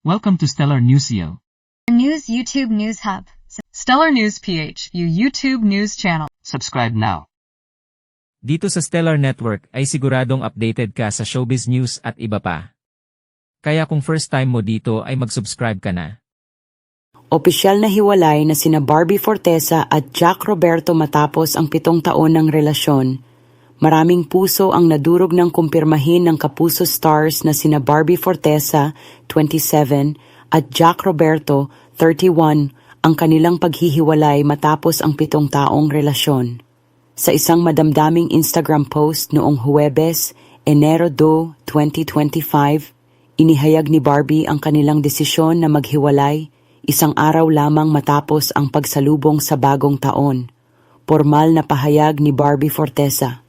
Welcome to Stellar Newsio. News YouTube News Hub. Stellar News PH, YouTube news channel. Subscribe now. Dito sa Stellar Network ay siguradong updated ka sa showbiz news at iba pa. Kaya kung first time mo dito ay mag-subscribe ka na. Opisyal na hiwalay na sina Barbie Forteza at Jack Roberto matapos ang 7 taon ng relasyon. Maraming puso ang nadurog ng kumpirmahin ng Kapuso stars na sina Barbie Forteza, 27, at Jack Roberto, 31, ang kanilang paghihiwalay matapos ang 7 taong relasyon. Sa isang madamdaming Instagram post noong Huwebes, Enero 2, 2025, inihayag ni Barbie ang kanilang desisyon na maghiwalay 1 araw lamang matapos ang pagsalubong sa bagong taon. Pormal na pahayag ni Barbie Forteza.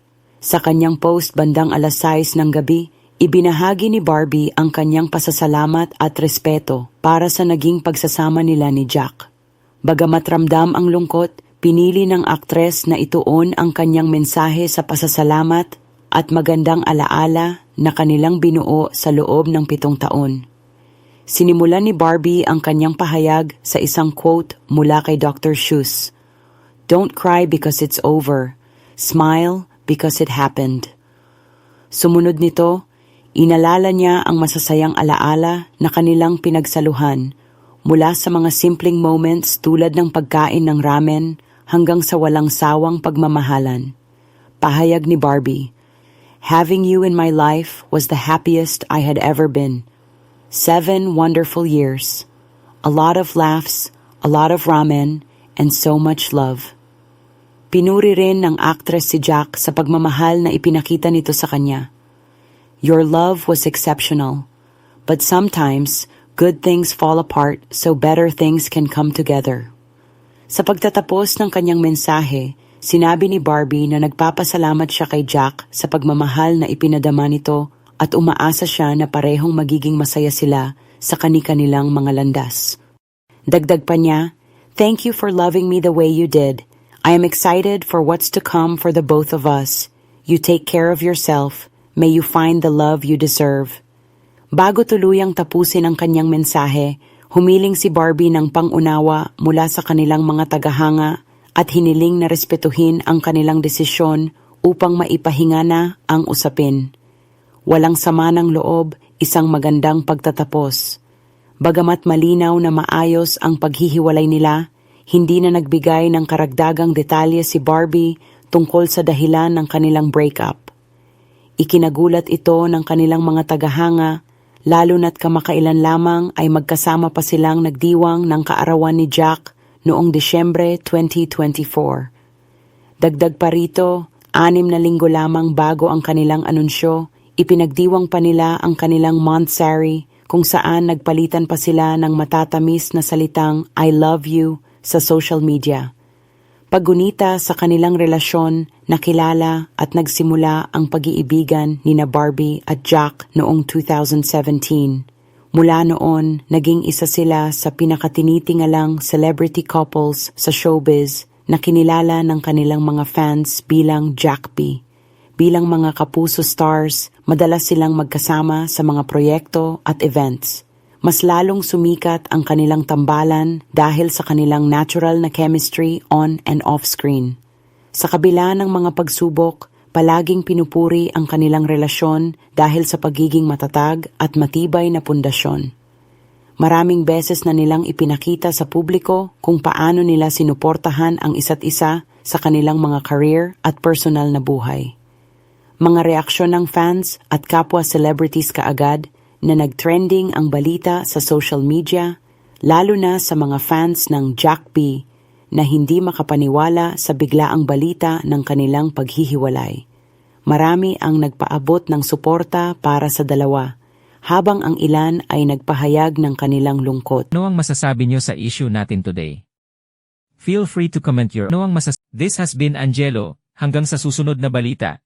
Sa kanyang post bandang 6:00 ng gabi, ibinahagi ni Barbie ang kanyang pasasalamat at respeto para sa naging pagsasama nila ni Jack. Bagamat ramdam ang lungkot, pinili ng aktres na ituon ang kanyang mensahe sa pasasalamat at magandang alaala na kanilang binuo sa loob ng 7 taon. Sinimulan ni Barbie ang kanyang pahayag sa isang quote mula kay Dr. Seuss. "Don't cry because it's over. Smile because it happened." Sumunod nito, inalala niya ang masasayang alaala na kanilang pinagsaluhan mula sa mga simpleng moments tulad ng pagkain ng ramen hanggang sa walang sawang pagmamahalan. Pahayag ni Barbie, "Having you in my life was the happiest I had ever been. 7 wonderful years. A lot of laughs, a lot of ramen, and so much love." Pinuri rin ng actress si Jack sa pagmamahal na ipinakita nito sa kanya. "Your love was exceptional, but sometimes good things fall apart so better things can come together." Sa pagtatapos ng kanyang mensahe, sinabi ni Barbie na nagpapasalamat siya kay Jack sa pagmamahal na ipinadama nito at umaasa siya na parehong magiging masaya sila sa kani-kanilang mga landas. Dagdag pa niya, "Thank you for loving me the way you did. I am excited for what's to come for the both of us. You take care of yourself. May you find the love you deserve." Bago tuluyang tapusin ang kanyang mensahe, humiling si Barbie ng pangunawa mula sa kanilang mga tagahanga at hiniling na respetuhin ang kanilang desisyon upang maipahinga na ang usapin. Walang sama ng loob, isang magandang pagtatapos. Bagamat malinaw na maayos ang paghihiwalay nila, hindi na nagbigay ng karagdagang detalye si Barbie tungkol sa dahilan ng kanilang breakup. Ikinagulat ito ng kanilang mga tagahanga, lalo na't kamakailan lamang ay magkasama pa silang nagdiwang ng kaarawan ni Jack noong Disyembre 2024. Dagdag pa rito, 6 na linggo lamang bago ang kanilang anunsyo, ipinagdiwang pa nila ang kanilang monthsary kung saan nagpalitan pa sila ng matatamis na salitang "I love you" sa social media. Paggunita sa kanilang relasyon, nakilala at nagsimula ang pag-iibigan nina Barbie at Jack noong 2017. Mula noon, naging isa sila sa pinakatinitingalang celebrity couples sa showbiz na kinilala ng kanilang mga fans bilang Jackpy. Bilang mga Kapuso stars, madalas silang magkasama sa mga proyekto at events. Mas lalong sumikat ang kanilang tambalan dahil sa kanilang natural na chemistry on and off screen. Sa kabila ng mga pagsubok, palaging pinupuri ang kanilang relasyon dahil sa pagiging matatag at matibay na pundasyon. Maraming beses na nilang ipinakita sa publiko kung paano nila sinuportahan ang isa't isa sa kanilang mga career at personal na buhay. Mga reaksyon ng fans at kapwa celebrities kaagad na nag-trending ang balita sa social media, lalo na sa mga fans ng Jackpy na hindi makapaniwala sa biglaang balita ng kanilang paghihiwalay. Marami ang nagpaabot ng suporta para sa dalawa, habang ang ilan ay nagpahayag ng kanilang lungkot. Ano ang masasabi nyo sa issue natin today? Feel free to comment your This has been Angelo, hanggang sa susunod na balita.